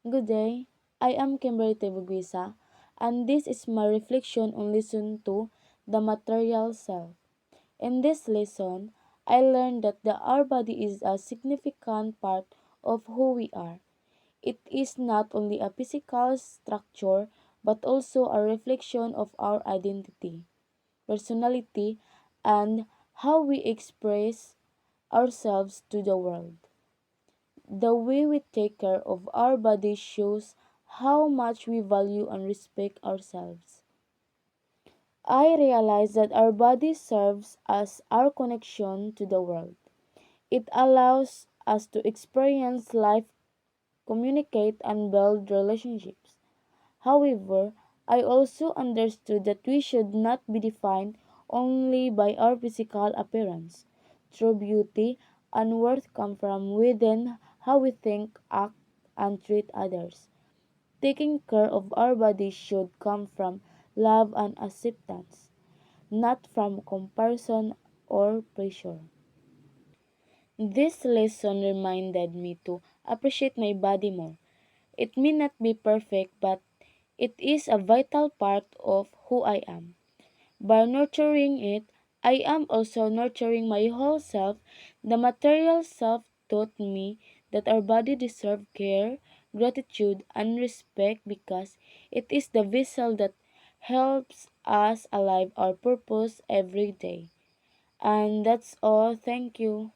Good day. I am Kimberly Tebuguisa, and this is my reflection on lesson 2, the material self. In this lesson, I learned that our body is a significant part of who we are. It is not only a physical structure but also a reflection of our identity, personality, and how we express ourselves to the world. The way we take care of our body shows how much we value and respect ourselves. I realize that our body serves as our connection to the world. It allows us to experience life, communicate, and build relationships. However, I also understood that we should not be defined only by our physical appearance. True beauty and worth come from within how we think, act, and treat others. Taking care of our body should come from love and acceptance, not from comparison or pressure. This lesson reminded me to appreciate my body more. It may not be perfect, but it is a vital part of who I am. By nurturing it, I am also nurturing my whole self. The material self taught me that our body deserves care, gratitude, and respect because it is the vessel that helps us alive our purpose every day. And that's all. Thank you.